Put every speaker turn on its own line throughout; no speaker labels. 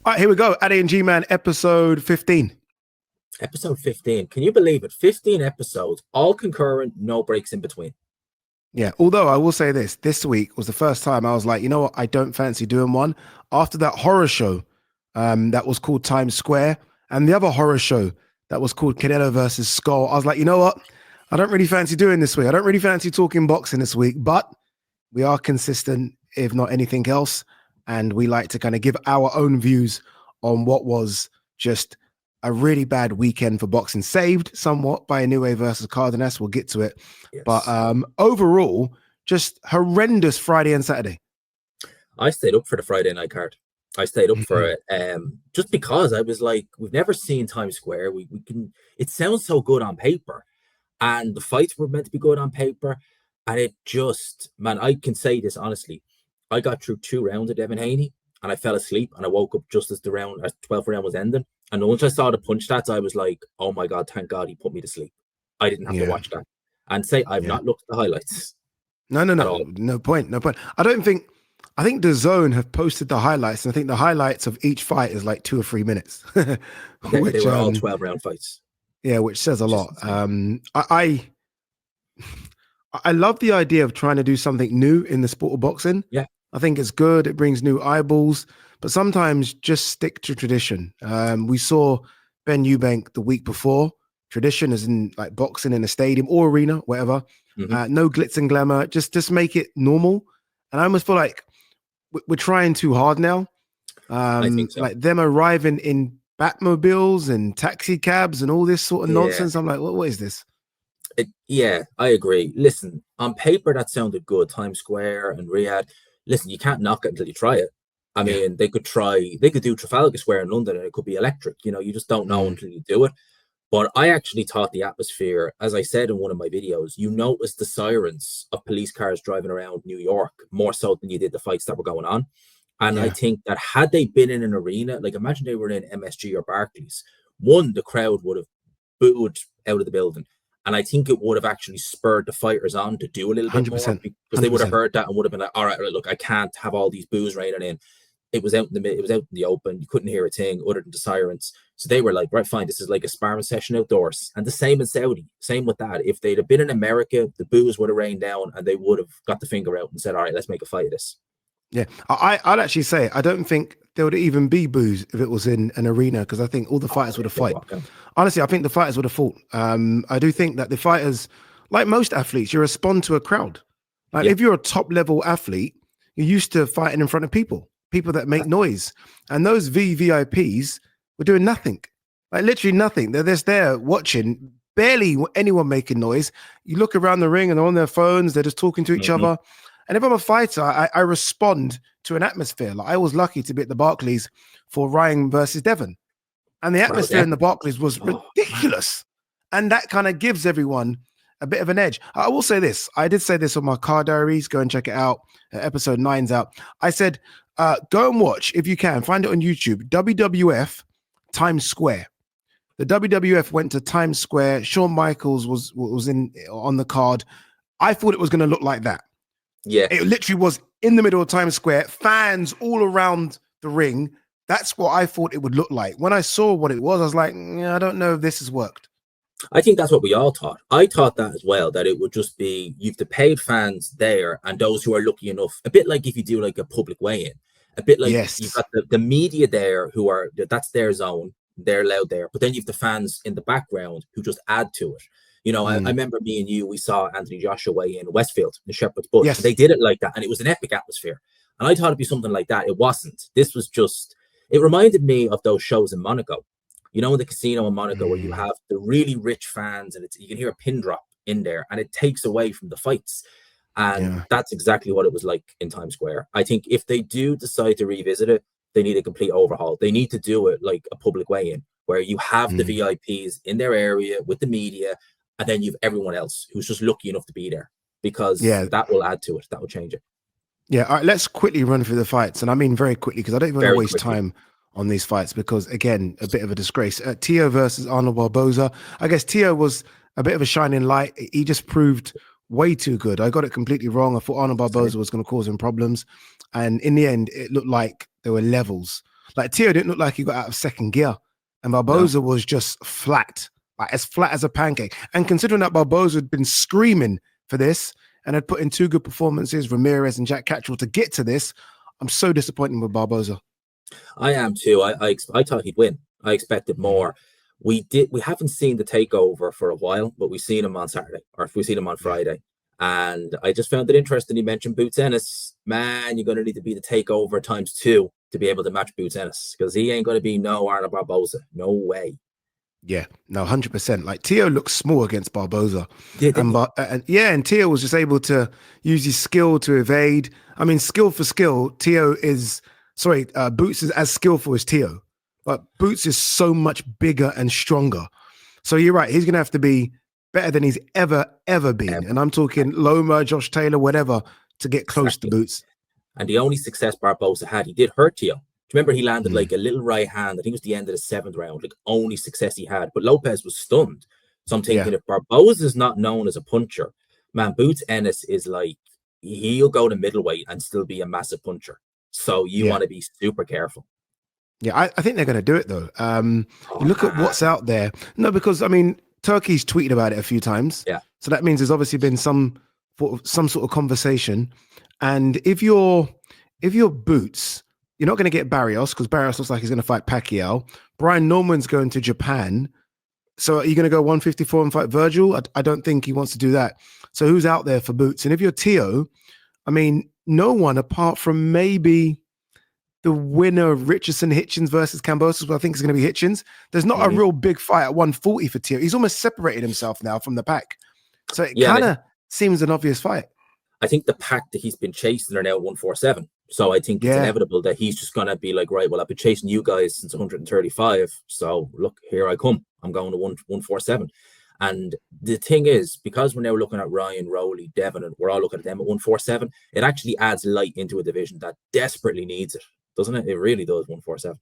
All right, here we go. Ade and Gman, episode 15.
Episode 15. Can you believe it? 15 episodes, all concurrent, no breaks in between.
Yeah, although I will say this week was the first time I was like, you know what, I don't fancy doing one. After that horror show that was called Times Square, and the other horror show that was called Canelo versus Skull, I was like, you know what, I don't really fancy doing this week. I don't really fancy talking boxing this week, but we are consistent, if not anything else, and we like to kind of give our own views on what was just a really bad weekend for boxing, saved somewhat by Inoue versus Cardenas. We'll get to it. Yes. But overall, just horrendous Friday and Saturday.
I stayed up for the Friday night card. I stayed up for it just because I was like, we've never seen Times Square. We can. It sounds so good on paper, and the fights were meant to be good on paper, and it just, man, I can say this honestly. I got through 2 rounds of Devin Haney, and I fell asleep, and I woke up just as the 12th round was ending. And once I saw the punch stats, I was like, oh my God, thank God he put me to sleep. I didn't have to watch that. And say I've not looked at the highlights.
No point. I think the Zone have posted the highlights, and I think the highlights of each fight is like 2 or 3 minutes.
They were all 12-round fights.
Yeah, which says a lot. I love the idea of trying to do something new in the sport of boxing.
Yeah.
I think it's good. It brings new eyeballs, but sometimes just stick to tradition. We saw Ben Eubank the week before. Tradition is in like boxing in a stadium or arena, whatever. No glitz and glamour. Just make it normal. And I almost feel like we're trying too hard now.
I think so.
Like them arriving in Batmobiles and taxi cabs and all this sort of nonsense. I'm like, what is this?
Yeah, I agree. Listen, on paper that sounded good. Times Square and Riyadh. Listen, you can't knock it until you try it. I mean, they could do Trafalgar Square in London and it could be electric. You know, you just don't know until you do it. But I actually thought the atmosphere, as I said in one of my videos, you notice the sirens of police cars driving around New York more so than you did the fights that were going on. And I think that had they been in an arena, like imagine they were in MSG or Barclays, the crowd would have booed out of the building. And I think it would have actually spurred the fighters on to do a little bit more because they would have heard that and would have been like, all right, look, I can't have all these boos raining in. It was out in the open. You couldn't hear a thing other than the sirens. So they were like, right, fine, this is like a sparring session outdoors. And the same in Saudi, same with that. If they'd have been in America, the boos would have rained down and they would have got the finger out and said, all right, let's make a fight of this.
Yeah, I'd actually say I don't think there would even be boos if it was in an arena because I think all the fighters would have fought. Honestly, I think the fighters would have fought. I do think that the fighters, like most athletes, you respond to a crowd. Like if you're a top level athlete, you're used to fighting in front of people that make noise. And those VVIPs were doing nothing, like literally nothing. They're just there watching, barely anyone making noise. You look around the ring and they're on their phones. They're just talking to each other. And if I'm a fighter, I respond to an atmosphere. Like I was lucky to be at the Barclays for Ryan versus Devon. And the atmosphere in the Barclays was ridiculous. And that kind of gives everyone a bit of an edge. I will say this. I did say this on my car diaries. Go and check it out. Episode 9's out. I said, go and watch, if you can, find it on YouTube, WWF Times Square. The WWF went to Times Square. Shawn Michaels was on the card. I thought it was going to look like that.
Yeah,
it literally was in the middle of Times Square, fans all around the ring. That's what I thought it would look like. When I saw what it was, I was like, I don't know if this has worked.
I think that's what we all thought. I thought that as well, that it would just be, you've the paid fans there and those who are lucky enough, a bit like if you do like a public weigh-in, a bit like you've got the media there who are, that's their zone, they're allowed there. But then you've the fans in the background who just add to it. You know, I remember me and you, we saw Anthony Joshua weigh in Westfield in Shepherd's Bush. Yes. They did it like that, and it was an epic atmosphere. And I thought it'd be something like that. It wasn't. This was just, it reminded me of those shows in Monaco. You know, in the casino in Monaco where you have the really rich fans and you can hear a pin drop in there and it takes away from the fights. And that's exactly what it was like in Times Square. I think if they do decide to revisit it, they need a complete overhaul. They need to do it like a public weigh-in where you have the VIPs in their area with the media, and then you have everyone else who's just lucky enough to be there, because that will add to it. That will change it.
Yeah. All right, let's quickly run through the fights. And I mean very quickly, because I don't want to waste time on these fights, because again, a bit of a disgrace. Teo versus Arnold Barboza. I guess Teo was a bit of a shining light. He just proved way too good. I got it completely wrong. I thought Arnold Barboza was going to cause him problems. And in the end, it looked like there were levels Like Teo didn't look like he got out of second gear, and Barboza was just flat, like as flat as a pancake. And considering that Barboza had been screaming for this and had put in 2 good performances, Ramirez and Jack Catchell, to get to this, I'm so disappointed with Barboza.
I am too. I thought he'd win. I expected more. We haven't seen the takeover for a while, but we've seen him on Saturday, or if we've seen him on Friday. And I just found it interesting. He mentioned Boots Ennis. Man, you're going to need to be the takeover ×2 to be able to match Boots Ennis, because he ain't going to be no Arnold Barboza. No way.
Yeah, no, 100%. Like Teo looks small against Barboza. And Teo was just able to use his skill to evade. I mean, skill for skill, Boots is as skillful as Teo, but Boots is so much bigger and stronger. So you're right. He's going to have to be better than he's ever been. And I'm talking Loma, Josh Taylor, whatever, to get close to Boots.
And the only success Barboza had, he did hurt Teo. Do you remember he landed like a little right hand? I think it was the end of the 7th round, like only success he had. But Lopez was stunned. So I'm thinking if Barboza is not known as a puncher, man, Boots Ennis is like, he'll go to middleweight and still be a massive puncher. So you want to be super careful.
Yeah, I think they're going to do it though. You look at what's out there. No, because I mean, Turkey's tweeted about it a few times.
Yeah.
So that means there's obviously been some sort of conversation. And if you're Boots, you're not going to get Barrios, because Barrios looks like he's going to fight Pacquiao. Brian Norman's going to Japan. So are you going to go 154 and fight Virgil? I don't think he wants to do that. So who's out there for Boots? And if you're Teo, I mean, no one apart from maybe the winner of Richardson Hitchens versus Kambosos, but I think it's going to be Hitchens. There's not a real big fight at 140 for Teo. He's almost separated himself now from the pack. So it kind of seems an obvious fight.
I think the pack that he's been chasing are now at 147. So I think it's inevitable that he's just going to be like, right, well, I've been chasing you guys since 135. So look, here I come. I'm going to 147. And the thing is, because we're now looking at Ryan, Rowley, Devon, and we're all looking at them at 147, it actually adds light into a division that desperately needs it, doesn't it? It really does, 147.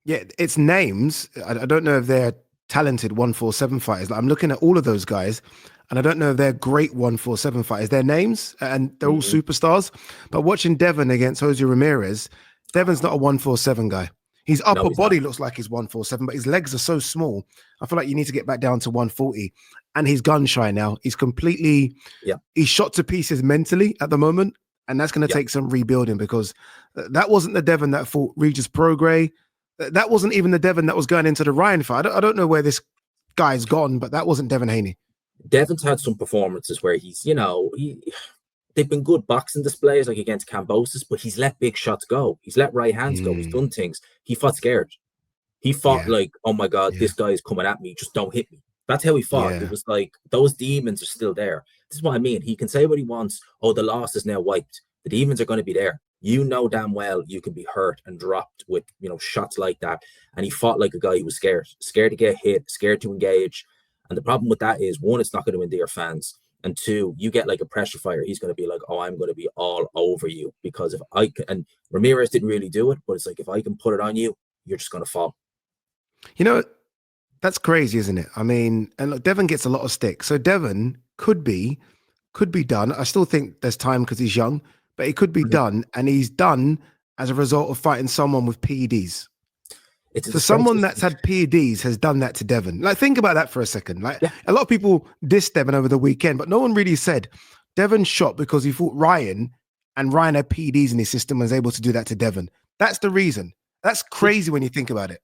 Yeah, it's names. I don't know if they're talented 147 fighters. Like, I'm looking at all of those guys, and I don't know if they're great 147 fighters. They're names, and they're all superstars. But watching Devon against Jose Ramirez, Devon's not a 147 guy. His upper body looks like he's 147, but his legs are so small. I feel like you need to get back down to 140. And he's gun shy now. He's completely, he's shot to pieces mentally at the moment. And that's going to take some rebuilding, because that wasn't the Devon that fought Regis Prograis. That wasn't even the Devon that was going into the Ryan fight. I don't know where this guy's gone, but that wasn't Devon Haney.
Devon's had some performances where he's, they've been good boxing displays, like against Kambosos, but he's let big shots go. He's let right hands go. He's done things. He fought scared. He fought like, oh my God, this guy is coming at me. Just don't hit me. That's how he fought. It was like, those demons are still there. This is what I mean. He can say what he wants. Oh, the loss is now wiped. The demons are going to be there. You know damn well you can be hurt and dropped with, shots like that. And he fought like a guy who was scared to get hit, scared to engage. And the problem with that is, one, it's not going to endear fans. And two, you get like a pressure fighter. He's going to be like, oh, I'm going to be all over you, because if I can, and Ramirez didn't really do it, but it's like, if I can put it on you, you're just going to fall.
That's crazy, isn't it? I mean, and look, Devon gets a lot of stick. So Devon could be done. I still think there's time because he's young, but it could be done. And he's done as a result of fighting someone with PEDs. So someone that's had PEDs has done that to Devon. Like, think about that for a second. Like, a lot of people dissed Devon over the weekend, but no one really said Devon shot because he fought Ryan, and Ryan had PEDs in his system and was able to do that to Devon. That's the reason. That's crazy when you think about it.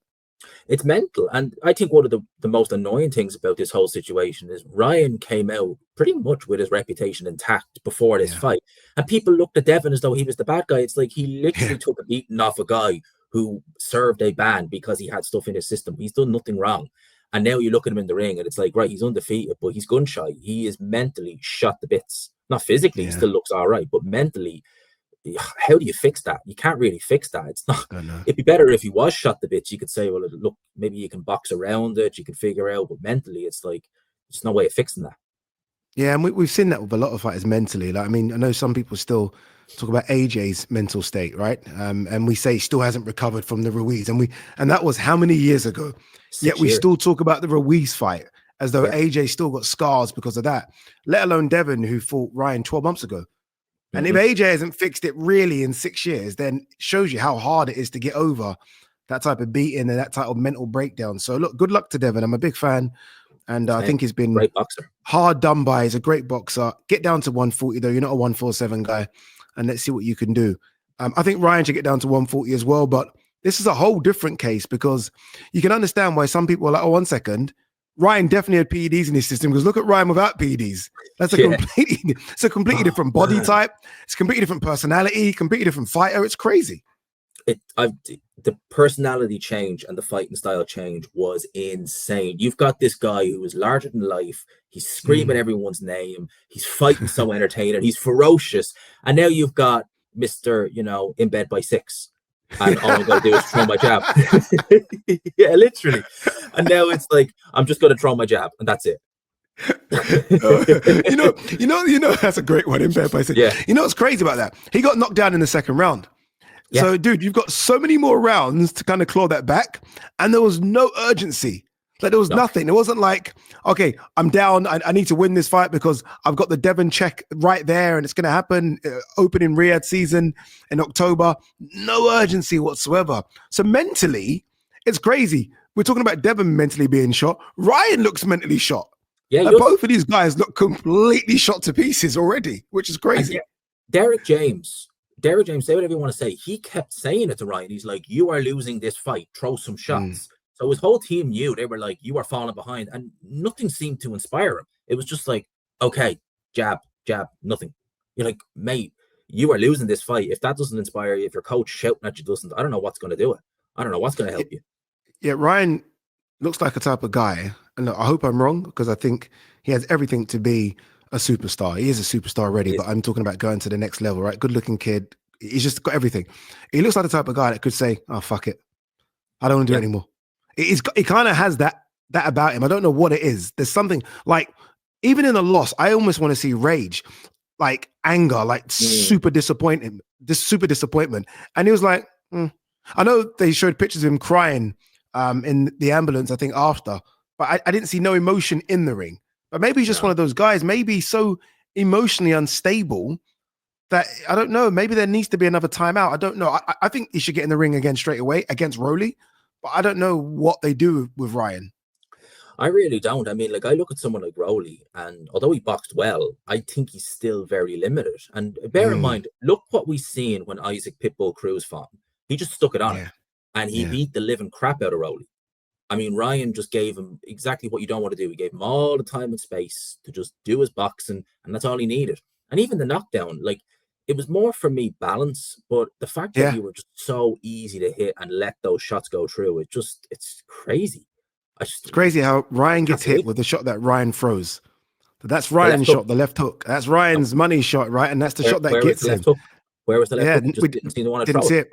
It's mental. And I think one of the most annoying things about this whole situation is Ryan came out pretty much with his reputation intact before this fight. And people looked at Devon as though he was the bad guy. It's like he literally took a beating off a guy who served a ban because he had stuff in his system. He's done nothing wrong. And now you look at him in the ring and it's like, right, he's undefeated, but he's gun shy. He is mentally shot to bits. Not physically, he still looks all right, but mentally, how do you fix that? You can't really fix that. It's not. It'd be better if he was shot to bits. You could say, well, look, maybe you can box around it. You can figure out, but mentally, it's like, there's no way of fixing that.
Yeah, and we've seen that with a lot of fighters mentally. Like, I mean, I know some people still talk about AJ's mental state, right? And we say he still hasn't recovered from the Ruiz, and that was how many years ago?
6
Yet we
years.
Still talk about the Ruiz fight as though AJ still got scars because of that. Let alone Devon, who fought Ryan 12 months ago. And if AJ hasn't fixed it really in 6 years, then it shows you how hard it is to get over that type of beating and that type of mental breakdown. So look, good luck to Devin. I'm a big fan. And I think he's been
great boxer.
Hard done by. He's a great boxer. Get down to 140 though. You're not a 147 guy. And let's see what you can do. I think Ryan should get down to 140 as well. But this is a whole different case because you can understand why some people are like, oh, 1 second. Ryan definitely had PEDs in his system because look at Ryan without PEDs. That's a completely different body type. It's a completely different personality, completely different fighter. It's crazy.
The personality change and the fighting style change was insane. You've got this guy who is larger than life. He's screaming everyone's name. He's fighting so entertaining. He's ferocious. And now you've got Mr. In bed by 6. And all I'm going to do is throw my jab. Yeah, literally. And now it's like, I'm just going to throw my jab and that's it.
That's a great one, in bed by 6.
Yeah.
You know what's crazy about that? He got knocked down in the second round. Yeah. So, dude, you've got so many more rounds to kind of claw that back, and there was no urgency. Like, there was nothing. It wasn't like, okay, I'm down. I need to win this fight because I've got the Devon check right there, and it's going to happen. Opening Riyadh season in October. No urgency whatsoever. So mentally, it's crazy. We're talking about Devon mentally being shot. Ryan looks mentally shot. Yeah, like, both of these guys look completely shot to pieces already, which is crazy.
Derek James, say whatever you want to say. He kept saying it to Ryan. He's like, you are losing this fight. Throw some shots. So his whole team knew. They were like, you are falling behind. And nothing seemed to inspire him. It was just like, okay, jab, nothing. You're like, mate, you are losing this fight. If that doesn't inspire you, if your coach shouting at you doesn't, I don't know what's going to do it. I don't know what's going to help you.
Yeah, Ryan looks like a type of guy. And look, I hope I'm wrong because I think he has everything to be a superstar. He is a superstar already, but I'm talking about going to the next level, right? Good looking kid. He's just got everything. He looks like the type of guy that could say, oh, fuck it. I don't want to do it anymore. He kind of has that about him. I don't know what it is. There's something like, even in a loss, I almost want to see rage, like anger, like super disappointment. And he was like, I know they showed pictures of him crying in the ambulance, I think after, but I didn't see no emotion in the ring. But maybe he's just one of those guys, maybe so emotionally unstable that, I don't know, maybe there needs to be another timeout. I don't know. I think he should get in the ring again straight away against Rolly, but I don't know what they do with Ryan.
I really don't. I mean, like, I look at someone like Rolly, and although he boxed well, I think he's still very limited. And bear in mind, look what we seen when Isaac Pitbull Cruz fought him. He just stuck it on him, and he beat the living crap out of Rolly. I mean, Ryan just gave him exactly what you don't want to do. He gave him all the time and space to just do his boxing, and that's all he needed. And even the knockdown, like, it was more for me balance, but the fact that you were just so easy to hit and let those shots go through, it's crazy.
It's crazy how Ryan gets hit with the shot that Ryan throws. That's Ryan's shot, the left hook. That's Ryan's money shot, right? And that's the shot that gets him.
Where was the left hook? We didn't seem to want to throw it.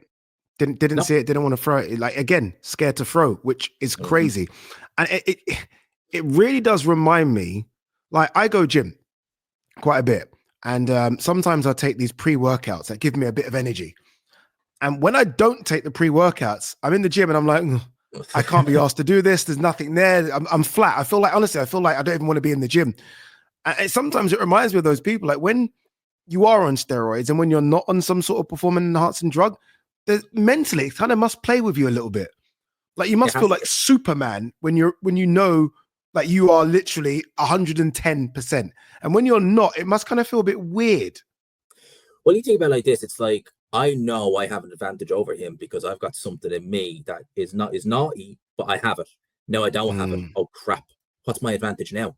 Didn't see it, didn't want to throw it. Like, again, scared to throw, which is crazy. And it really does remind me, like, I go gym quite a bit. And sometimes I take these pre-workouts that give me a bit of energy. And when I don't take the pre-workouts, I'm in the gym and I'm like, I can't be asked to do this. There's nothing there. I'm flat. I feel like I don't even want to be in the gym. And sometimes it reminds me of those people, like when you are on steroids and when you're not on some sort of performance-enhancing drug, mentally it kind of must play with you a little bit. Like, you must feel like Superman when you know, like, you are literally 110%. And when you're not, it must kind of feel a bit weird.
Well, you think about it like this, it's like, I know I have an advantage over him because I've got something in me that is naughty, but I have it. No, I don't have it. Oh, crap. What's my advantage now?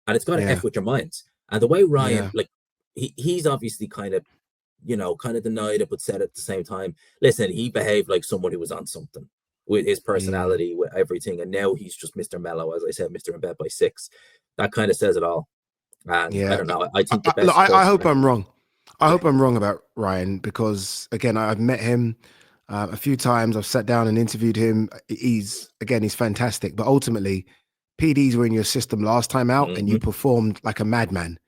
And it's got to F with your minds. And the way Ryan, like, he's obviously kind of denied it, but said at the same time, listen, he behaved like someone who was on something with his personality, with everything. And now he's just Mr. Mellow, as I said, Mr. In bed by 6. That kind of says it all. And I don't know. I think the best.
I hope I'm wrong. I hope I'm wrong about Ryan because, again, I've met him a few times. I've sat down and interviewed him. He's fantastic. But ultimately, PDs were in your system last time out and you performed like a madman.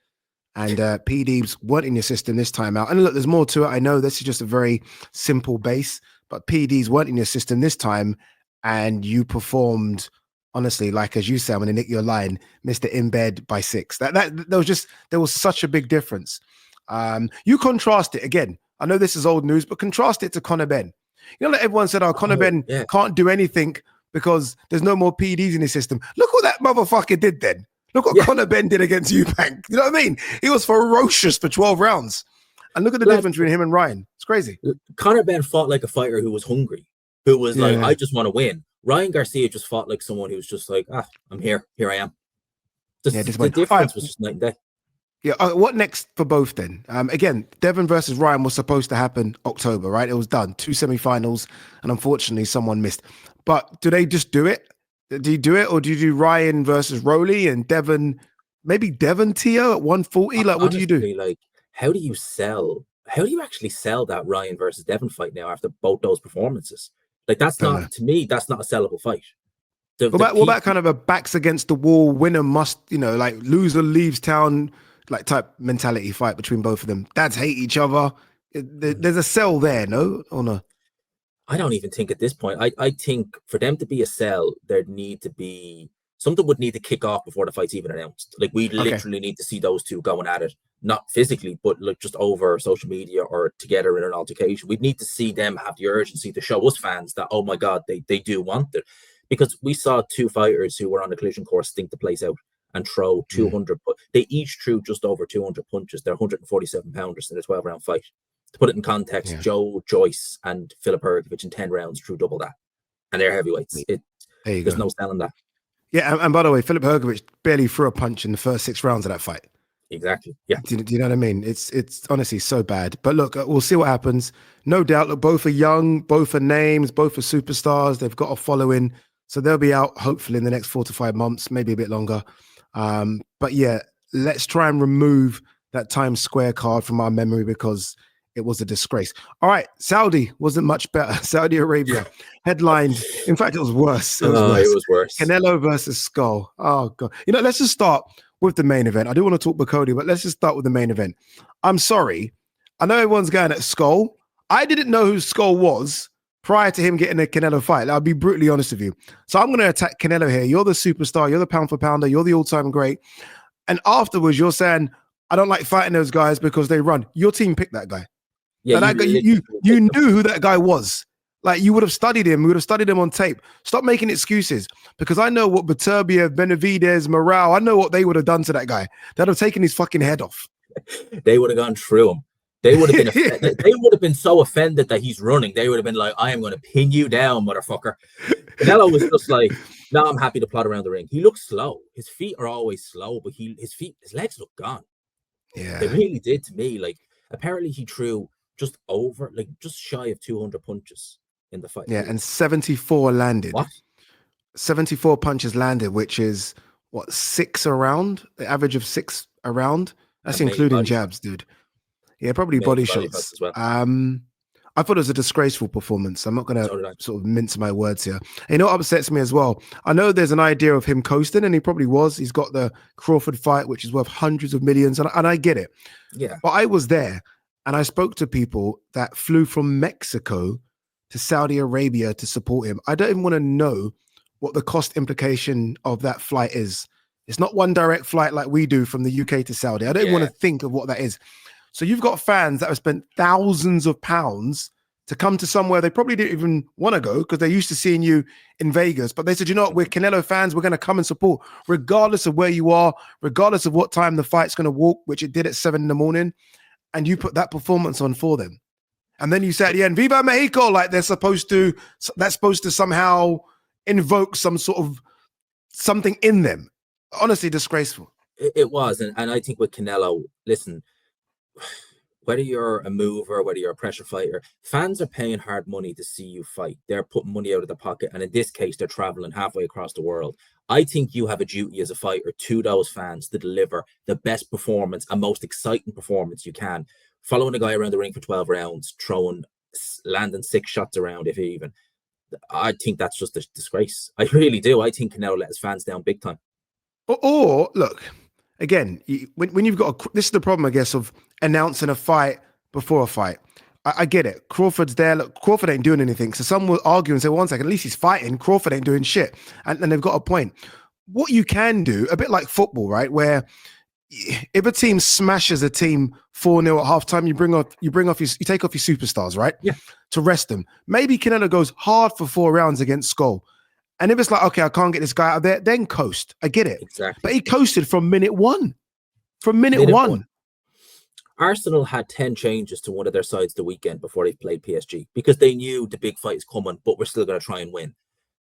And PDs weren't in your system this time out. And look, there's more to it. I know this is just a very simple base, but PDs weren't in your system this time. And you performed, honestly, like, as you say, I'm going to nick your line, Mr. In bed by 6. There was such a big difference. You contrast it again. I know this is old news, but contrast it to Conor Benn. You know, like everyone said, Conor Ben can't do anything because there's no more PEDs in his system. Look what that motherfucker did then. Look what Conor Ben did against Eubank. You know what I mean? He was ferocious for 12 rounds. And look at the difference between him and Ryan. It's crazy.
Conor Ben fought like a fighter who was hungry, who was like, I just want to win. Ryan Garcia just fought like someone who was just like, I'm here. Here I am. The difference was just night and day.
Yeah. What next for both then? Again, Devin versus Ryan was supposed to happen October, right? It was done. 2 semifinals, and unfortunately someone missed. But do they just do it? Do you do it, or do you do Ryan versus Rolly and Devin, maybe Devin Teo at 140? Like, what do you do?
Like, how do you actually sell that Ryan versus Devin fight now after both those performances? Like, that's not, to me, that's not a sellable fight.
What about kind of a backs against the wall, winner must, like loser leaves town, like type mentality fight between both of them? Dads hate each other. There's a sell there, no? Or no?
I don't even think at this point. I think for them to be a sell, there'd need to be something would need to kick off before the fight's even announced. Like, we literally need to see those two going at it, not physically, but like just over social media or together in an altercation. We'd need to see them have the urgency to show us fans that, oh my God, they do want it. Because we saw two fighters who were on the collision course stink the place out and throw 200. They each threw just over 200 punches. They're 147 pounders in a 12-round fight. To put it in context, Joe Joyce and Filip Hrgovic in 10 rounds threw double that. And they're heavyweights. There's no selling that.
Yeah, and by the way, Filip Hrgovic barely threw a punch in the first 6 rounds of that fight.
Exactly. Yeah.
Do you know what I mean? It's honestly so bad. But look, we'll see what happens. No doubt, look, both are young, both are names, both are superstars. They've got a following. So they'll be out hopefully in the next 4 to 5 months, maybe a bit longer. But yeah, let's try and remove that Times Square card from our memory because it was a disgrace. All right, Saudi wasn't much better. Saudi Arabia headlined. In fact, it was worse. It was worse. Canelo versus Skull. Oh God. Let's just start with the main event. I do want to talk Bakoli, but let's just start with the main event. I'm sorry. I know everyone's going at Skull. I didn't know who Skull was prior to him getting a Canelo fight. I'll be brutally honest with you. So I'm going to attack Canelo here. You're the superstar. You're the pound for pounder. You're the all-time great. And afterwards, you're saying, I don't like fighting those guys because they run. Your team picked that guy. Yeah, that guy, you knew who that guy was. Like, you would have studied him. We would have studied him on tape. Stop making excuses, because I know what Beterbiev, Benavidez, Morale, I know what they would have done to that guy. They'd have taken his fucking head off.
They would have gone through him. They would have been they would have been so offended that he's running. They would have been like, I am going to pin you down, motherfucker. Canelo was just like, no, I'm happy to plod around the ring. He looks slow. His feet are always slow, but his legs look gone. Yeah. They really did to me. Like, apparently he threw just shy of 200 punches in the fight.
Yeah, and 74 landed.
What?
74 punches landed, which is what, 6 a round? The average of 6 a round? That's including jabs, dude. Yeah, probably body shots. As well. I thought it was a disgraceful performance. I'm not going to sort of mince my words here. And you know what upsets me as well? I know there's an idea of him coasting, and he probably was. He's got the Crawford fight, which is worth hundreds of millions, and I get it.
Yeah.
But I was there, and I spoke to people that flew from Mexico to Saudi Arabia to support him. I don't even want to know what the cost implication of that flight is. It's not one direct flight like we do from the UK to Saudi. I don't even want to think of what that is. So you've got fans that have spent thousands of pounds to come to somewhere they probably didn't even want to go because they're used to seeing you in Vegas. But they said, you know what, we're Canelo fans. We're going to come and support regardless of where you are, regardless of what time the fight's going to walk, which it did at 7 a.m. And you put that performance on for them. And then you say at the end, Viva Mexico, like that's supposed to somehow invoke some sort of something in them. Honestly, disgraceful.
It was. And I think with Canelo, listen, whether you're a mover, whether you're a pressure fighter, fans are paying hard money to see you fight. They're putting money out of their pocket. And in this case, they're traveling halfway across the world. I think you have a duty as a fighter to those fans to deliver the best performance and most exciting performance you can. Following a guy around the ring for 12 rounds, landing 6 shots around, if even. I think that's just a disgrace. I really do. I think Canelo let his fans down big time.
Or look, again, when you've got this is the problem, I guess, of announcing a fight before a fight. I get it. Crawford's there. Look, Crawford ain't doing anything. So some will argue and say, well, one second, at least he's fighting. Crawford ain't doing shit. And they've got a point. What you can do, a bit like football, right? Where if a team smashes a team 4-0 at halftime, you take off your superstars, right?
Yeah.
To rest them. Maybe Canelo goes hard for 4 rounds against Skull. And if it's like, okay, I can't get this guy out there, then coast. I get it.
Exactly.
But he coasted from minute one. From minute one.
Arsenal had 10 changes to one of their sides the weekend before they played PSG because they knew the big fight is coming, but we're still going to try and win.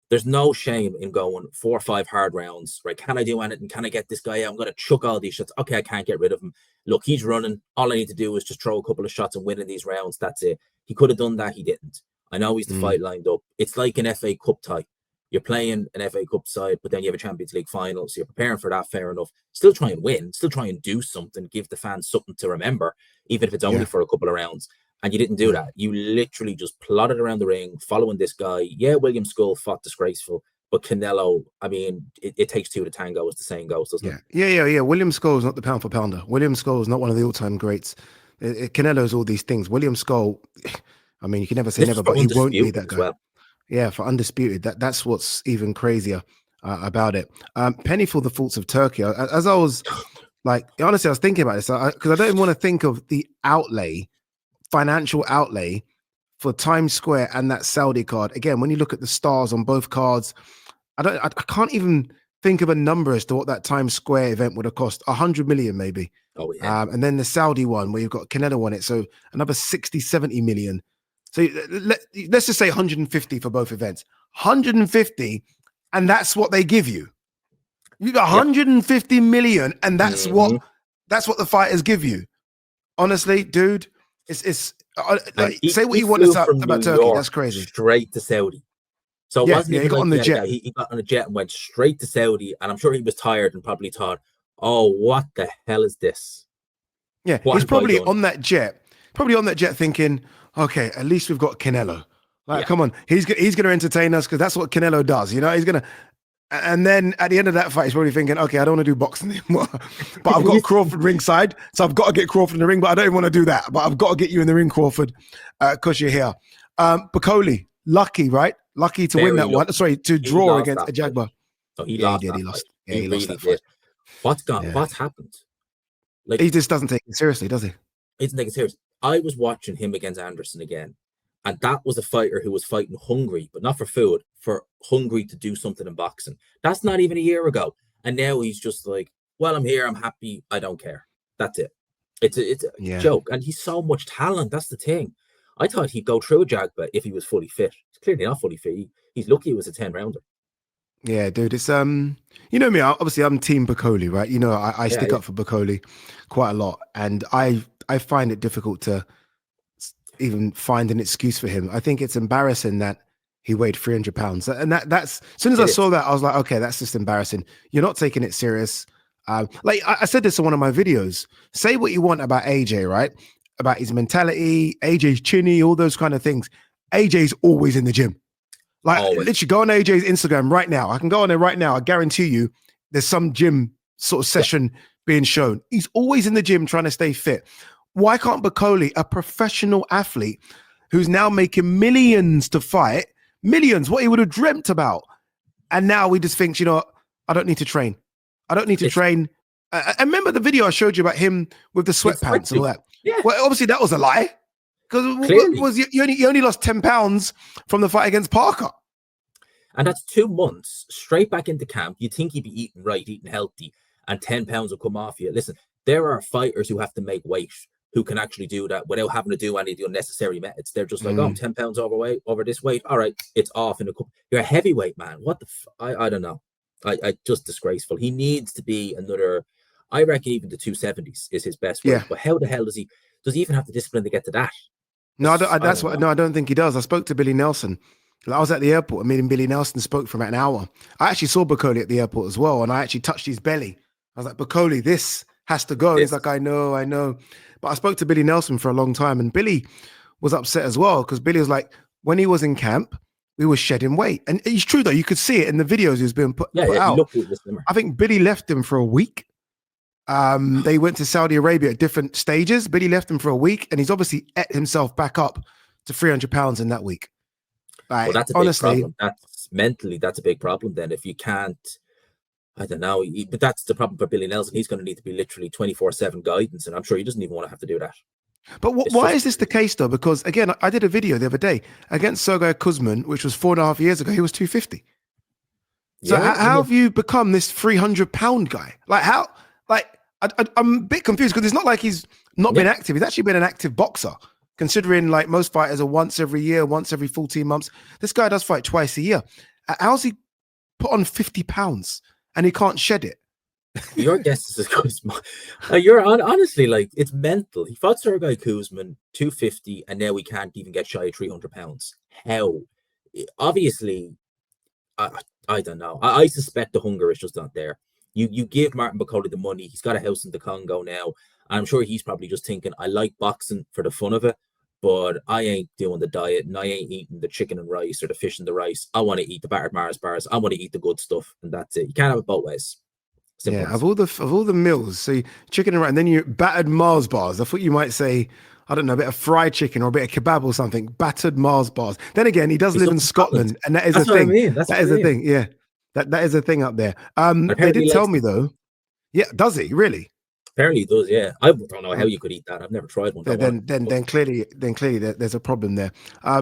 There's no shame in going 4 or 5 hard rounds, right? Can I do anything? Can I get this guy out? I'm going to chuck all these shots. Okay, I can't get rid of him. Look, he's running. All I need to do is just throw a couple of shots and win in these rounds. That's it. He could have done that. He didn't. I know he's the fight lined up. It's like an FA Cup tie. You're playing an FA Cup side, but then you have a Champions League final, so you're preparing for that, fair enough. Still try and win, still try and do something, give the fans something to remember, even if it's only for a couple of rounds. And you didn't do that. You literally just plodded around the ring, following this guy. Yeah, William Skull fought disgraceful, but Canelo, I mean, it takes 2 to tango, as the saying goes, doesn't it?
Yeah. William Skull is not the pound for pounder. William Skull is not one of the all-time greats. Canelo's all these things. William Skull, I mean, you can never say never, but he won't be that guy. Yeah, for undisputed. That's what's even crazier about it. Penny for the faults of Turkey. As I was like, honestly, I was thinking about this because I don't even want to think of the financial outlay for Times Square and that Saudi card. Again, when you look at the stars on both cards, I can't even think of a number as to what that Times Square event would have cost. 100 million maybe.
Oh yeah.
And then the Saudi one where you've got Canelo on it, so another 60, 70 million. So let's just say 150 for both events. 150, and that's what they give you. You got 150 million, and that's what the fighters give you. Honestly, dude, it's say what you want to say about Turkey.
York
that's crazy.
Straight to Saudi. So it wasn't
he got on the jet.
He got on a jet and went straight to Saudi, and I'm sure he was tired and probably thought, "Oh, what the hell is this?"
Yeah, he's probably on that jet. Thinking, okay, at least we've got Canelo. Come on, he's going to entertain us because that's what Canelo does. You know, he's going to. And then at the end of that fight, he's probably thinking, okay, I don't want to do boxing anymore, but I've got Crawford ringside, so I've got to get Crawford in the ring. But I don't even want to do that. But I've got to get you in the ring, Crawford, because you're here. Bakoli, lucky, right? Lucky to win that one. Sorry, to draw against Ajagba.
So he lost. He lost. He lost that fight. What's happened?
Like, he just doesn't take it seriously, does he?
He doesn't take it seriously. I was watching him against Anderson again, and that was a fighter who was fighting hungry, but not for food, for hungry to do something in boxing. That's not even a year ago. And now he's just like, well, I'm here, I'm happy, I don't care. That's it. It's a joke. And he's so much talent. That's the thing. I thought he'd go through Jagba if he was fully fit. He's clearly not fully fit. He's lucky it was a 10-rounder.
Yeah, dude, it's you know me, obviously I'm team Bakoli, right? You know, I stick up for Bakoli quite a lot, and I find it difficult to even find an excuse for him. I think it's embarrassing that he weighed 300 pounds, and that's as soon as I saw that, I was like, okay, that's just embarrassing. You're not taking it serious. Like I said this in one of my videos. Say what you want about AJ, right? About his mentality, AJ's chinny, all those kind of things. AJ's always in the gym. Like, literally, go on AJ's Instagram right now. I can go on there right now. I guarantee you there's some gym sort of session being shown. He's always in the gym trying to stay fit. Why can't Bakoli, a professional athlete who's now making millions to fight, millions, what he would have dreamt about, and now he just thinks, you know, I don't need to train. I don't need to train. I remember the video I showed you about him with the sweatpants and all that. Yeah. Well, obviously that was a lie. Because he only lost 10 pounds from the fight against Parker.
And that's 2 months straight back into camp. You'd think he'd be eating right, eating healthy, and 10 pounds will come off you. Listen, there are fighters who have to make weight who can actually do that without having to do any of the unnecessary methods. They're just like, oh, I'm 10 pounds overweight, over this weight. All right, it's off in a couple. You're a heavyweight, man. What the I don't know. I just disgraceful. He needs to be another. I reckon even the 270s is his best weight. Yeah. But how the hell does he even have the discipline to get to that?
No, I don't think he does. I spoke to Billy Nelson. I was at the airport and me and Billy Nelson spoke for about an hour. I actually saw Bakoli at the airport as well, and I actually touched his belly. I was like, Bakoli, this has to go. He's like, I know. But I spoke to Billy Nelson for a long time, and Billy was upset as well because Billy was like, when he was in camp, we were shedding weight. And it's true, though. You could see it in the videos he was being put out. I think Billy left him for a week. They went to Saudi Arabia at different stages. Billy left him for a week, and he's obviously ate himself back up to 300 pounds in that week. Like,
well, that's a big problem. That's mentally, that's a big problem. Then, if you can't, I don't know, but that's the problem for Billy Nelson. He's going to need to be literally 24/7 guidance, and I'm sure he doesn't even want to have to do that.
But why is this the case, though? Because, again, I did a video the other day against Sergey Kuzmin, which was 4.5 years ago. He was 250. So how have you become this 300-pound guy? Like, how? Like, I'm a bit confused because it's not like he's not been active. He's actually been an active boxer, considering, like, most fighters are once every year, once every 14 months. This guy does fight twice a year. How's he put on 50 pounds and he can't shed it?
Your guess is as good as mine. You're honestly, like, it's mental. He fought Sergey Kuzmin 250, and now we can't even get shy of 300 pounds. How? Obviously, I don't know. I suspect the hunger is just not there. You give Martin Bakoli the money. He's got a house in the Congo now. I'm sure he's probably just thinking, I like boxing for the fun of it, but I ain't doing the diet, and I ain't eating the chicken and rice or the fish and the rice. I want to eat the battered Mars bars. I want to eat the good stuff, and that's it. You can't have it both ways.
Simple. Yeah, of all the meals, so chicken and rice, and then you battered Mars bars. I thought you might say, I don't know, a bit of fried chicken or a bit of kebab or something. Battered Mars bars. Then again, he does live in Scotland, and that is a thing. That is a thing. Yeah, that is a thing up there. They did tell me though. Yeah, does he really?
Apparently he does. Yeah, I don't know how you could eat that. I've never tried one.
Then clearly there's a problem there.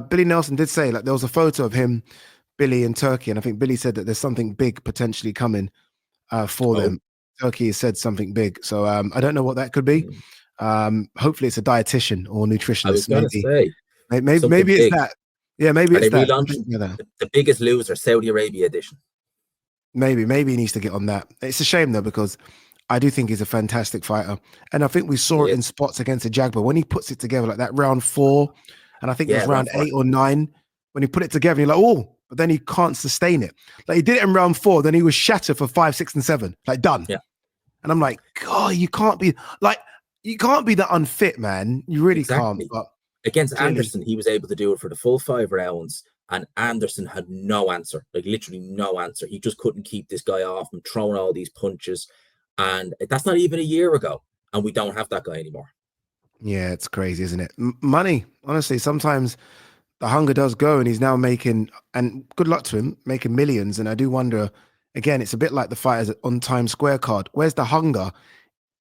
Billy Nelson did say, like, there was a photo of him, Billy, in Turkey, and I think Billy said that there's something big potentially coming for them. Turkey has said something big, so I don't know what that could be. Hopefully it's a dietitian or nutritionist. Maybe it's that. Yeah, maybe it's that.
The Biggest Loser Saudi Arabia edition.
Maybe he needs to get on that. It's a shame though, because I do think he's a fantastic fighter, and I think we saw it in spots against the Jagba when he puts it together, like that round 4, and I think it was round 8 or 9 when he put it together. You're like, oh. But then he can't sustain it. Like, he did it in round 4, then he was shattered for 5, 6, and 7, like done.
Yeah.
And I'm like, God, you can't be that unfit, man. You really can't. But
against Anderson, he was able to do it for the full 5 rounds, and Anderson had no answer, like literally no answer. He just couldn't keep this guy off him, throwing all these punches. And that's not even a year ago, and we don't have that guy anymore.
Yeah, it's crazy, isn't it? Money, honestly, sometimes the hunger does go, and he's now making, and good luck to him, making millions. And I do wonder, again, it's a bit like the fighters on Times Square card. Where's the hunger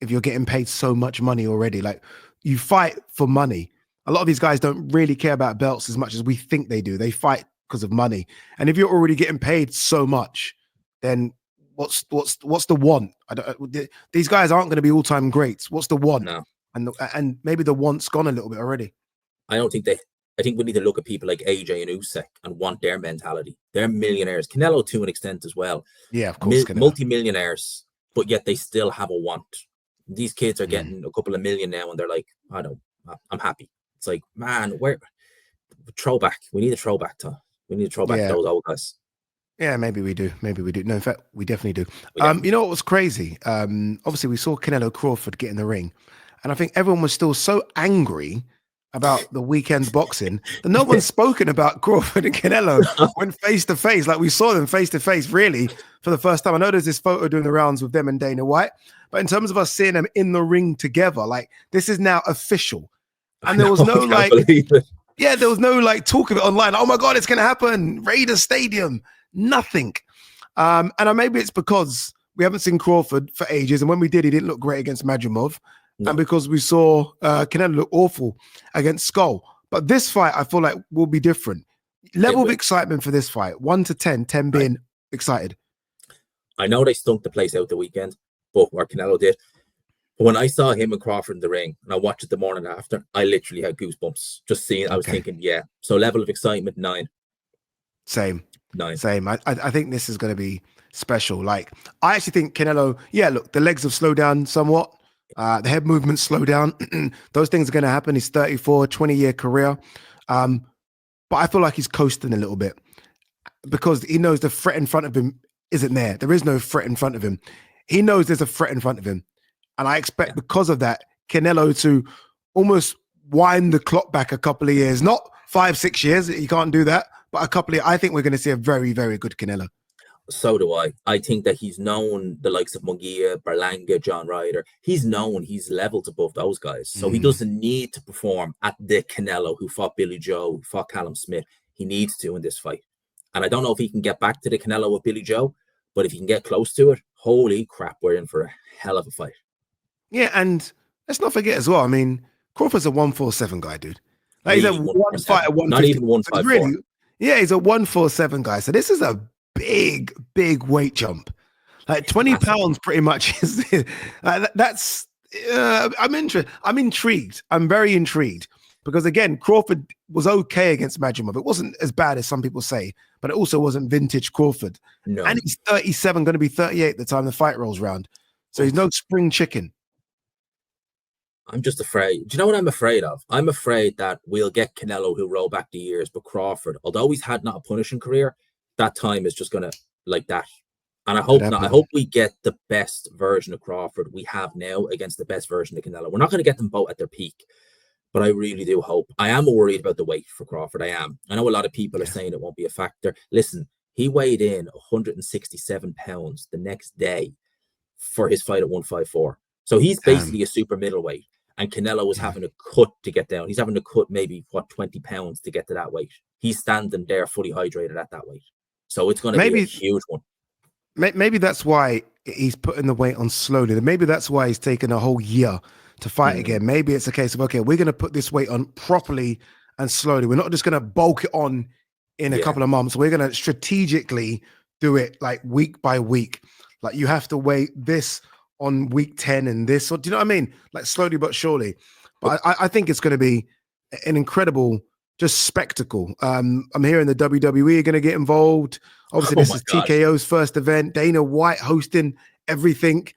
if you're getting paid so much money already? Like, you fight for money. A lot of these guys don't really care about belts as much as we think they do. They fight because of money. And if you're already getting paid so much, then what's the want? These guys aren't going to be all-time greats. What's the want?
No.
And maybe the want's gone a little bit already.
I think we need to look at people like AJ and Usyk and want their mentality. They're millionaires. Canelo to an extent as well.
Yeah, of course.
Multi-millionaires, but yet they still have a want. These kids are getting a couple of million now, and they're like, I'm happy. It's like, man, where throwback? We need a throwback to. We need to throw back those old guys.
Yeah, maybe we do. No, in fact, we definitely do. You know what was crazy? Obviously, we saw CANELO-CRAWFORD get in the ring, and I think everyone was still so angry about the weekend's boxing that no one's spoken about Crawford and Canelo when face to face. Like, we saw them face to face, really, for the first time. I know there's this photo doing the rounds with them and Dana White, but in terms of us seeing them in the ring together, like, this is now official. And there was no there was no like talk of it online. Oh my God, it's gonna happen. Raiders Stadium, nothing. And maybe it's because we haven't seen Crawford for ages, and when we did, he didn't look great against Madrimov. No. And because we saw Canelo look awful against Skull. But this fight, I feel like, will be different. Level of excitement for this fight, 1 to 10, 10 being excited.
I know they stunk the place out the weekend, or Canelo did. But when I saw him and Crawford in the ring, and I watched it the morning after, I literally had goosebumps. Just seeing, I was thinking, So level of excitement, 9.
Same.
9.
Same. I think this is going to be special. Like, I actually think Canelo, look, the legs have slowed down somewhat. The head movements slow down. Those things are going to happen. He's 34, 20-year career. But I feel like he's coasting a little bit because he knows the threat in front of him isn't there. There is no threat in front of him. He knows there's a threat in front of him. And I expect because of that, Canelo to almost wind the clock back a couple of years. Not 5, 6 years. You can't do that. But a couple of, I think we're going to see a very, very good Canelo.
So do I. I think that he's known the likes of Munguia, Berlanga, John Ryder. He's known he's levels above those guys. So he doesn't need to perform at the Canelo who fought Billy Joe, who fought Callum Smith. He needs to in this fight. And I don't know if he can get back to the Canelo with Billy Joe, but if he can get close to it, holy crap, we're in for a hell of a fight.
Yeah, and let's not forget as well. I mean, Crawford's a 147 guy, dude. Like he's a
Really,
one fighter,
not
150.
even 154.
Really, yeah, he's a 147 guy. So this is a big, big weight jump. Like 20 pounds pretty much is that's I'm interested. I'm intrigued. I'm very intrigued because again, Crawford was okay against Madrimov. It wasn't as bad as some people say, but it also wasn't vintage Crawford.
No.
And he's 37, going to be 38 the time the fight rolls around. So he's no spring chicken.
I'm just afraid. Do you know what I'm afraid of? I'm afraid that we'll get Canelo who roll back the years, but Crawford, although he's had not a punishing career, that time is just going to like that. And I hope not. I hope we get the best version of Crawford we have now against the best version of Canelo. We're not going to get them both at their peak, but I really do hope. I am worried about the weight for Crawford. I am. I know a lot of people are saying it won't be a factor. Listen, he weighed in 167 pounds the next day for his fight at 154. So he's basically a super middleweight. And Canelo was having a cut to get down. He's having to cut maybe, 20 pounds to get to that weight. He's standing there fully hydrated at that weight. So it's going to be a huge one.
Maybe that's why he's putting the weight on slowly. Maybe that's why he's taken a whole year to fight again. Maybe it's a case of, okay, we're going to put this weight on properly and slowly. We're not just going to bulk it on in a couple of months. We're going to strategically do it like week by week. Like you have to weigh this on week 10 and this, or do you know what I mean? Like slowly but surely. But I think it's going to be an incredible just spectacle. I'm hearing the WWE are going to get involved. Obviously, this is TKO's first event. Dana White hosting everything.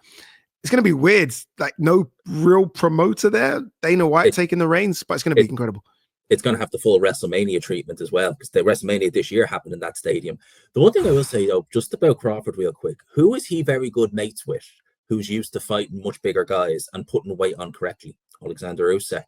It's going to be weird. Like no real promoter there. Dana White taking the reins, but it's going to be incredible.
It's going to have the full WrestleMania treatment as well, because the WrestleMania this year happened in that stadium. The one thing I will say, though, just about Crawford real quick, who is he very good mates with, who's used to fighting much bigger guys and putting weight on correctly? Alexander Usyk.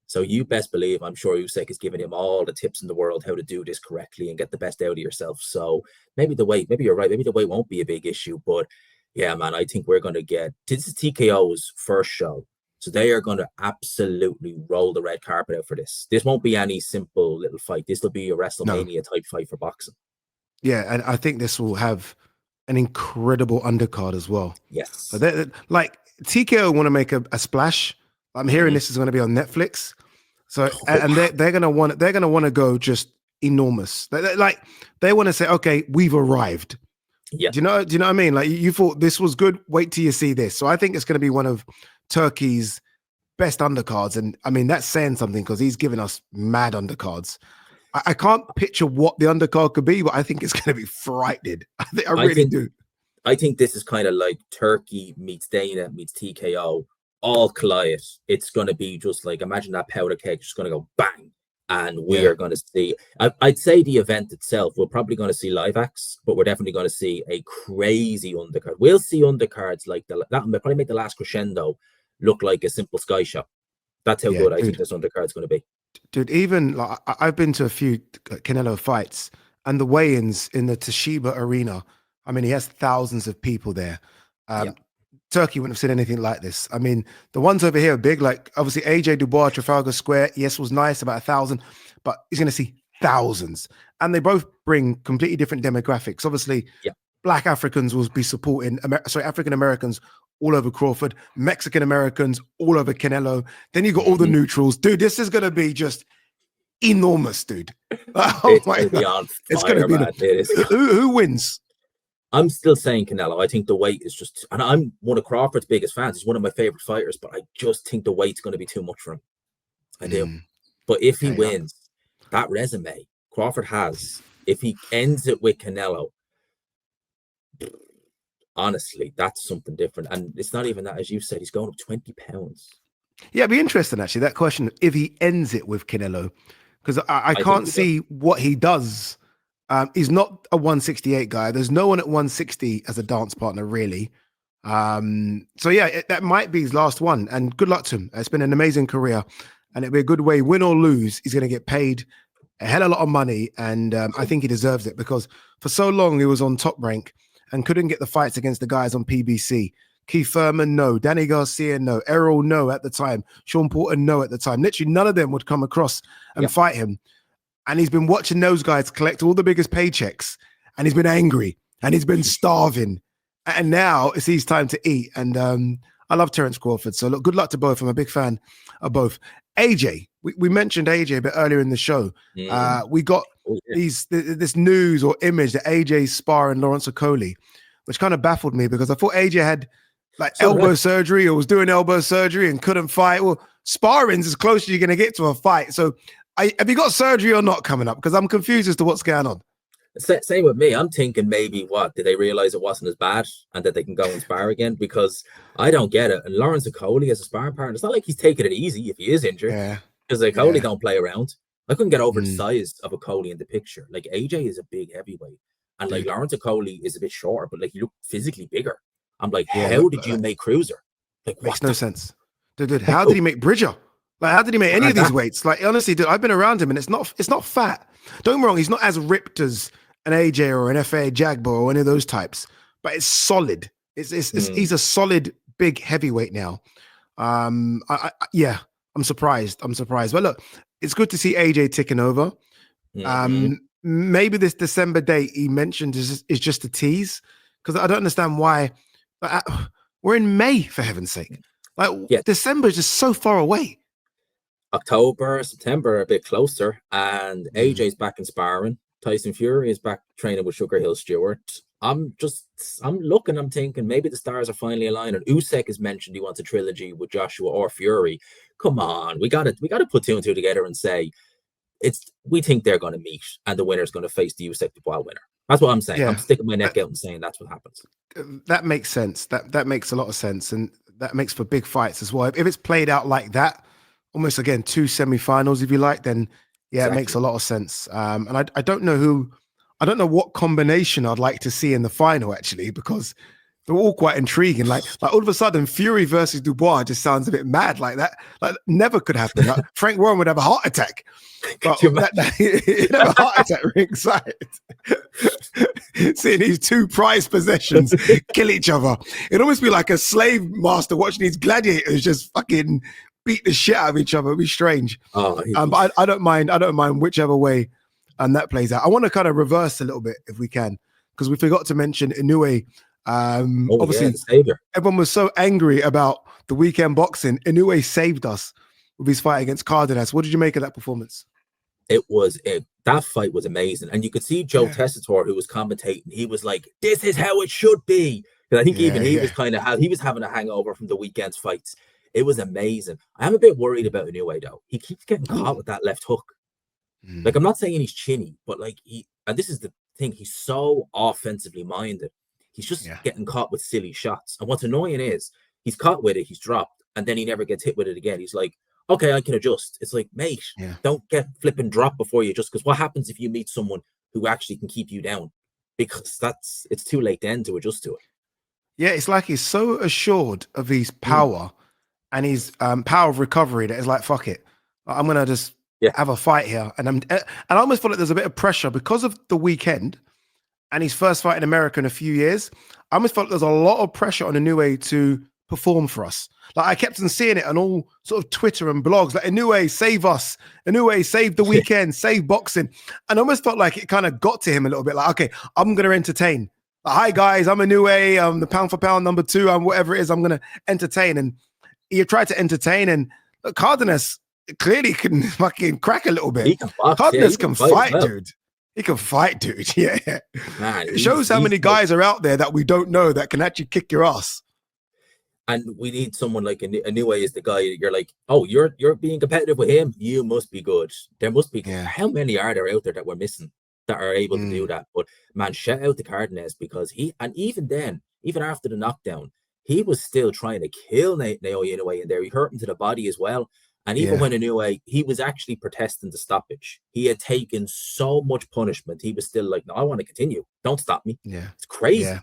So you best believe, I'm sure Usyk is giving him all the tips in the world how to do this correctly and get the best out of yourself. So maybe maybe you're right, maybe the weight won't be a big issue. But yeah, man, I think we're going to get, this is TKO's first show. So they are going to absolutely roll the red carpet out for this. This won't be any simple little fight. This will be a WrestleMania type fight for boxing.
Yeah, and I think this will have an incredible undercard as well.
Yes.
So like TKO want to make a splash. I'm hearing this is going to be on Netflix. So and they're going to want to go just enormous. They want to say, okay, we've arrived.
Yeah.
Do you know what I mean? Like you thought this was good. Wait till you see this. So I think it's going to be one of Turkey's best undercards. And I mean, that's saying something because he's given us mad undercards. I can't picture what the undercard could be, but I think it's going to be frightening. I really do.
I think this is kind of like Turkey meets Dana meets TKO, all collide. It's going to be just like, imagine that powder keg just going to go bang. And we are going to see, I'd say the event itself, we're probably going to see live acts, but we're definitely going to see a crazy undercard. We'll see undercards like that will probably make the last crescendo look like a simple sky shot. That's how good I think this undercard's going to be. Dude,
even like I've been to a few Canelo fights and the weigh-ins in the Toshiba Arena. I mean, he has thousands of people there. Turkey wouldn't have seen anything like this. I mean, the ones over here are big, like obviously AJ Dubois, Trafalgar Square, yes, was nice, about 1,000, but he's going to see thousands. And they both bring completely different demographics. Obviously, Black Africans will be supporting, African Americans all over Crawford, Mexican Americans all over Canelo. Then you got all the neutrals. Dude, this is going to be just enormous, dude. Oh my God. It's going to be who wins?
I'm still saying Canelo. I think the weight is just, and I'm one of Crawford's biggest fans. He's one of my favorite fighters, but I just think the weight's going to be too much for him. I do. But if he wins, that resume Crawford has, if he ends it with Canelo, honestly, that's something different. And it's not even that, as you said, he's going up 20 pounds.
Yeah, it'd be interesting, actually, that question, if he ends it with Canelo, because I can't see what he does. He's not a 168 guy. There's no one at 160 as a dance partner, really. So yeah, that might be his last one. And good luck to him. It's been an amazing career, and it'll be a good way, win or lose. He's going to get paid a hell of a lot of money, and I think he deserves it because for so long he was on Top Rank and couldn't get the fights against the guys on PBC. Keith Thurman, no. Danny Garcia, no. Errol, no at the time. Sean Porter, no at the time. Literally none of them would come across and fight him. And he's been watching those guys collect all the biggest paychecks, and he's been angry, and he's been starving. And now it's his time to eat. And I love Terence Crawford. So look, good luck to both. I'm a big fan of both. AJ, we mentioned AJ a bit earlier in the show. We got this news or image that AJ's sparring Lawrence Okoli, which kind of baffled me because I thought AJ had like elbow surgery or was doing elbow surgery and couldn't fight. Well, sparring's as close as you're going to get to a fight. So have you got surgery or not coming up? Because I'm confused as to what's going on.
Same with me. I'm thinking maybe did they realize it wasn't as bad and that they can go and spar again? Because I don't get it. And Lawrence Okoli as a sparring partner, it's not like he's taking it easy if he is injured. Because Okoli don't play around. I couldn't get over the size of Okoli in the picture. Like AJ is a big heavyweight, and like Lawrence Okoli is a bit shorter, but like he looked physically bigger. I'm like, how did you make cruiser? Like,
makes no sense, dude. How did he make Bridger? Like, how did he make any of these weights? Like, honestly, dude, I've been around him, and it's not fat. Don't get me wrong, he's not as ripped as an AJ or an FA Jagbo or any of those types, but it's solid. He's a solid big heavyweight now. I'm surprised. But look, it's good to see AJ ticking over. Maybe this December date he mentioned is just a tease, because I don't understand why. We're in May, for heaven's sake. December is just so far away.
October, September are a bit closer, and AJ's back in sparring. Tyson Fury is back training with Sugar Hill Stewart. I'm looking, I'm thinking maybe the stars are finally aligning. Usyk has mentioned he wants a trilogy with Joshua or Fury. Come on, we gotta put two and two together and say we think they're gonna meet and the winner's gonna face the Usyk Dubois winner. That's what I'm saying. I'm sticking my neck out and saying that's what happens.
That makes sense. That makes a lot of sense, and that makes for big fights as well. If it's played out like that, almost again 2 semi-finals, if you like, then it makes a lot of sense. And I don't know what combination I'd like to see in the final, actually, because they're all quite intriguing. Like all of a sudden, Fury versus Dubois just sounds a bit mad. Like that, never could happen. Like, Frank Warren would have a heart attack. But he'd have a heart attack ringside. Seeing these two prized possessions kill each other. It'd almost be like a slave master watching these gladiators just fucking beat the shit out of each other. It'd be strange. But I don't mind. I don't mind whichever way that plays out. I want to kind of reverse a little bit if we can, because we forgot to mention Inoue. Obviously, everyone was so angry about the weekend boxing. Inoue saved us with his fight against Cardenas. What did you make of that performance?
That fight was amazing, and you could see Joe Tessitore, who was commentating. He was like, "This is how it should be." Because I think he was having a hangover from the weekend's fights. It was amazing. I'm a bit worried about Inoue though. He keeps getting caught with that left hook. Like, I'm not saying he's chinny, but like and this is the thing, he's so offensively minded. He's just getting caught with silly shots. And what's annoying is he's caught with it, he's dropped, and then he never gets hit with it again. He's like, okay, I can adjust. It's like, mate, don't get flip and drop before you adjust, because what happens if you meet someone who actually can keep you down? Because it's too late then to adjust to it.
Yeah, it's like he's so assured of his power and his power of recovery that it's like, fuck it, I'm gonna just have a fight here. And I almost feel like there's a bit of pressure because of the weekend and his first fight in America in a few years. I almost felt there's a lot of pressure on Inoue to perform for us. Like, I kept on seeing it on all sort of Twitter and blogs, like, Inoue, save us. Inoue, save the weekend, save boxing. And I almost felt like it kind of got to him a little bit. Like, okay, I'm going to entertain. Like, hi, guys, I'm Inoue. I'm the pound for pound number 2. I'm whatever it is. I'm going to entertain. And he tried to entertain. And look, Cardenas clearly can fucking crack a little bit.
He can box,
Cardenas can fight, dude. He can fight, dude. Yeah. Man, it shows how many guys are out there that we don't know that can actually kick your ass.
And we need someone like Inoue is the guy you're like, oh, you're being competitive with him. You must be good. There must be. How many are there out there that we're missing that are able to do that? But man, shout out to Cardenas, because even after the knockdown, he was still trying to kill Naoya Inoue in there. He hurt him to the body as well. And even when Inoue, he was actually protesting the stoppage. He had taken so much punishment. He was still like, no, I want to continue. Don't stop me.
Yeah.
It's crazy.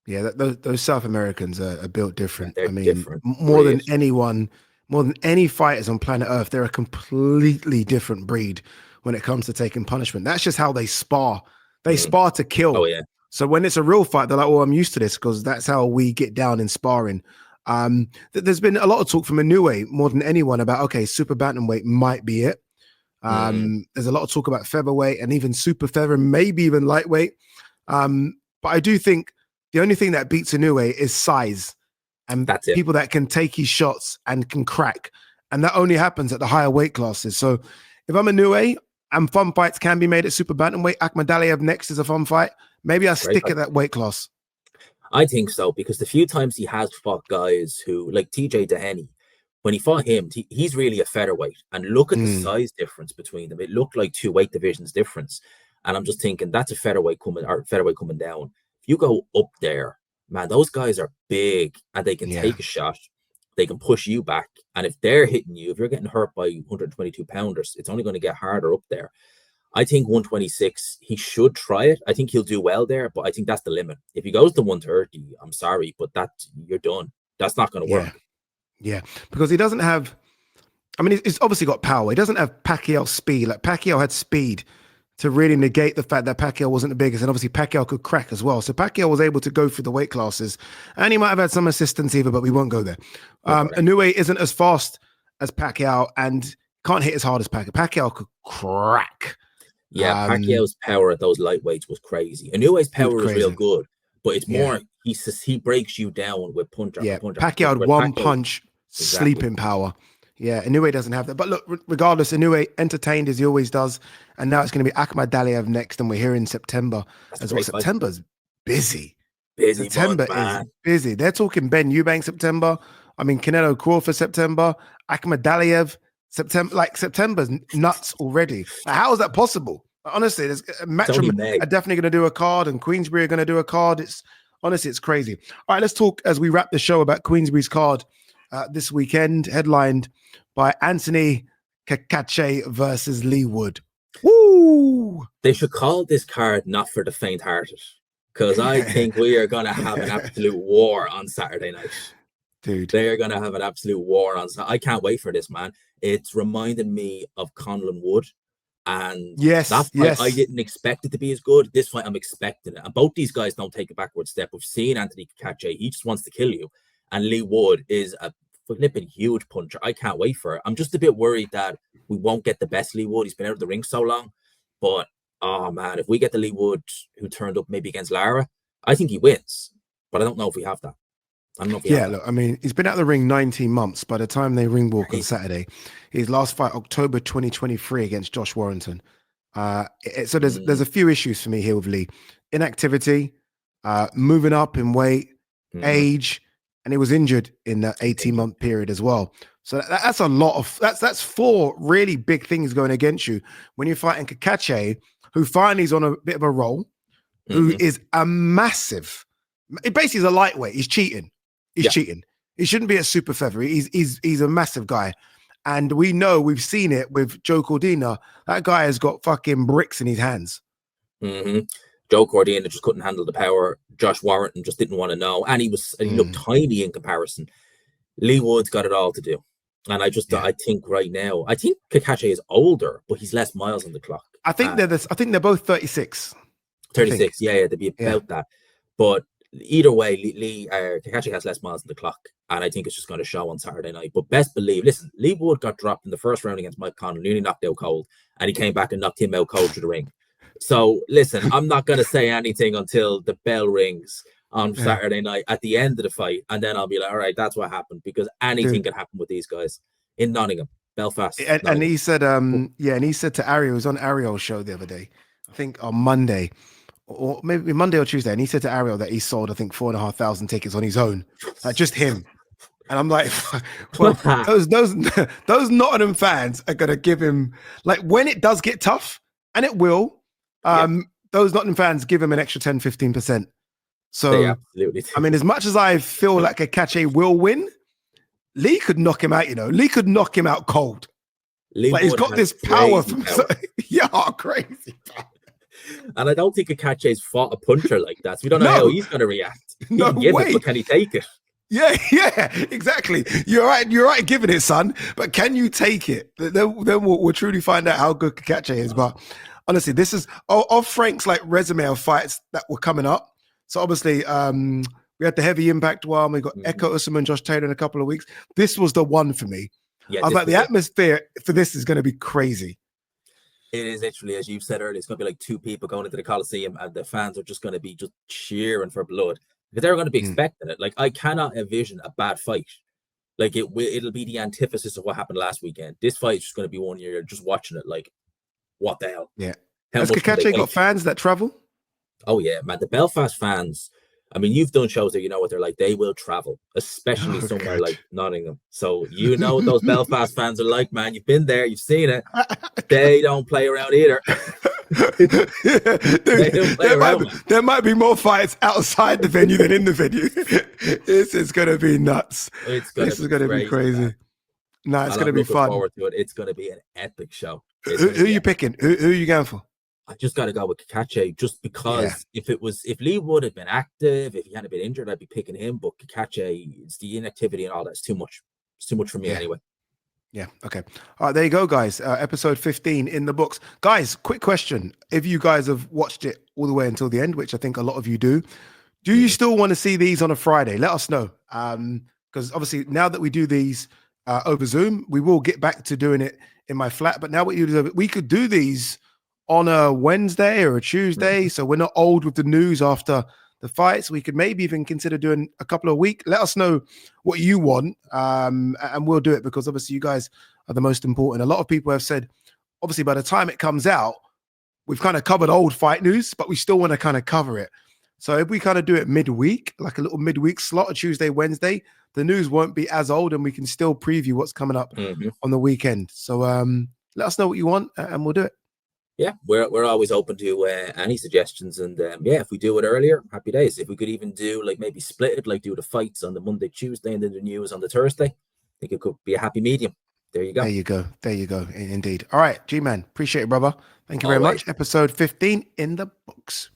Yeah, those South Americans are built different.
They're different.
More than anyone, more than any fighters on planet Earth, they're a completely different breed when it comes to taking punishment. That's just how they spar. They spar to kill.
Oh, yeah.
So when it's a real fight, they're like, oh, I'm used to this, because that's how we get down in sparring. There's been a lot of talk from Inoue more than anyone about, okay, super bantamweight might be it. There's a lot of talk about featherweight and even super feather, maybe even lightweight. But I do think The only thing that beats Inoue is size and
That's it.
people that can take his shots and can crack. And that only happens at the higher weight classes. So if I'm Inoue and fun fights can be made at super bantamweight, Akhmadaliev next is a fun fight. Maybe I stick at that weight class.
I think so, because the few times he has fought guys who, like TJ Dehaney, when he fought him, he's really a featherweight. And look at the size difference between them. It looked like 2 weight divisions difference. And I'm just thinking that's a featherweight coming down. If you go up there, man, those guys are big and they can take a shot. They can push you back. And if they're hitting you, if you're getting hurt by 122 pounders, it's only going to get harder up there. I think 126, he should try it. I think he'll do well there, but I think that's the limit. If he goes to 130, I'm sorry, but you're done. That's not going to work.
Yeah, because he doesn't have, I mean, he's obviously got power. He doesn't have Pacquiao speed. Like Pacquiao had speed to really negate the fact that Pacquiao wasn't the biggest. And obviously Pacquiao could crack as well. So Pacquiao was able to go through the weight classes and he might have had some assistance either, but we won't go there. Inoue isn't as fast as Pacquiao and can't hit as hard as Pacquiao. Pacquiao could crack.
Yeah, Pacquiao's power at those lightweights was crazy. Inoue's power is real good, but it's more, he breaks you down with punch after punch.
Pacquiao had one punch, sleeping power. Yeah, Inoue doesn't have that. But look, regardless, Inoue entertained as he always does. And now it's going to be Akhmadaliev next, and we're here in September as well. September's busy. September is busy. They're talking Ben Eubank September. I mean, CANELO-CRAWFORD September. Akhmadaliev September. Like, September's nuts already. Like, how is that possible? Honestly, there's Matchroom are definitely going to do a card, and Queensbury are going to do a card. It's crazy. All right, let's talk as we wrap the show about Queensbury's card this weekend, headlined by Anthony Kakache versus Leigh Wood. Woo!
They should call this card Not for the Faint-Hearted, because I think we are going to have an absolute war on Saturday night.
Dude.
They are going to have an absolute war on Saturday. I can't wait for this, man. It's reminded me of Conlan Wood. And that fight, I didn't expect it to be as good. This fight, I'm expecting it. And both these guys don't take a backward step. We've seen Anthony Kakache. He just wants to kill you. And Leigh Wood is a flipping huge puncher. I can't wait for it. I'm just a bit worried that we won't get the best Leigh Wood. He's been out of the ring so long. But, oh, man, if we get the Leigh Wood who turned up maybe against Lara, I think he wins. But I don't know if we have that. I don't know if we have
look, I mean, he's been out of the ring 19 months by the time they ring walk on Saturday. His last fight, October 2023 against Josh Warrington. So there's a few issues for me here with Leigh. Inactivity, moving up in weight, age, and he was injured in that 18-month period as well. So that's a lot of that's 4 really big things going against you when you're fighting Kakache, who finally is on a bit of a roll, who is a massive. It basically is a lightweight. He's cheating. He's cheating. He shouldn't be a super featherweight. He's a massive guy, and we've seen it with Joe Cordina. That guy has got fucking bricks in his hands.
Joe Cordina just couldn't handle the power. Josh Warrington just didn't want to know, and he looked tiny in comparison. Leigh Wood's got it all to do, and I think right now, I think Kakache is older, but he's less miles on the clock.
I think they're both 36.
36, they'd be about that. But either way, Kakache has less miles on the clock, and I think it's just going to show on Saturday night. But best believe, listen, Leigh Wood got dropped in the first round against Mike Conlan, nearly knocked out cold, and he came back and knocked him out cold through the ring. So listen, I'm not going to say anything until the bell rings on Saturday night at the end of the fight, and then I'll be like, all right, that's what happened, because anything can happen with these guys in Nottingham, Belfast.
And he said, and he said to Ariel, he was on Ariel's show the other day, I think on Monday, or maybe Monday or Tuesday, and he said to Ariel that he sold, I think, 4,500 tickets on his own, like just him. And I'm like, well, those Nottingham fans are gonna give him, like, when it does get tough, and it will. Those Nottingham fans give him an extra 10-15%. So I mean, as much as I feel like Kakache will win, Leigh could knock him out. Leigh could knock him out cold. Like, he's got this power from crazy.
And I don't think Kakache's fought a puncher like that. So we don't know how he's going to react. No way. But can he take it?
Yeah, exactly. You're right giving it, son. But can you take it? Then we'll truly find out how good Kakache is. But honestly, this is of Frank's like resume of fights that were coming up. So obviously, we had the heavy impact one. We got Echo Usman, Josh Taylor in a couple of weeks. This was the one for me. I was like, the atmosphere for this is going to be crazy.
It is literally, as you've said earlier, it's going to be like 2 people going into the Coliseum, and the fans are just going to be just cheering for blood. because they're going to be expecting it. Like, I cannot envision a bad fight. Like, it'll be the antithesis of what happened last weekend. This fight is just going to be one you're just watching it like, what the hell?
Yeah.
How
Has
much
Kakache got fans that travel?
Oh yeah, man. The Belfast fans. I mean, you've done shows that you know what they're like. They will travel, especially somewhere like Nottingham. So you know what those Belfast fans are like, man. You've been there, you've seen it. They don't play around either.
There might be more fights outside the venue than in the venue. This is going to be nuts. This is going to be crazy. No, it's going to be fun.
Forward to it. It's going to be an epic show.
Who are you picking? Who are you going for?
I just got to go with Kakache, just because if Leigh would have been active, if he hadn't been injured, I'd be picking him. But Kakache, it's the inactivity and all that's too much. It's too much for me anyway.
Yeah. Okay. All right. There you go, guys. Episode 15 in the books. Guys, quick question. If you guys have watched it all the way until the end, which I think a lot of you do you still want to see these on a Friday? Let us know. Because obviously now that we do these over Zoom, we will get back to doing it in my flat. But now we could do these on a Wednesday or a Tuesday. So we're not old with the news after the fights. We could maybe even consider doing a couple of weeks. Let us know what you want, and we'll do it, because obviously you guys are the most important. A lot of people have said, obviously by the time it comes out, we've kind of covered old fight news, but we still want to kind of cover it. So if we kind of do it midweek, like a little midweek slot, a Tuesday, Wednesday, the news won't be as old and we can still preview what's coming up on the weekend. So let us know what you want and we'll do it.
Yeah, we're always open to any suggestions, and if we do it earlier, happy days. If we could even do like maybe split it, like do the fights on the Monday, Tuesday, and then the news on the Thursday, I think it could be a happy medium. There you go.
There you go. Indeed. All right, G-Man, appreciate it, brother. Thank you very much. Episode 15 in the books.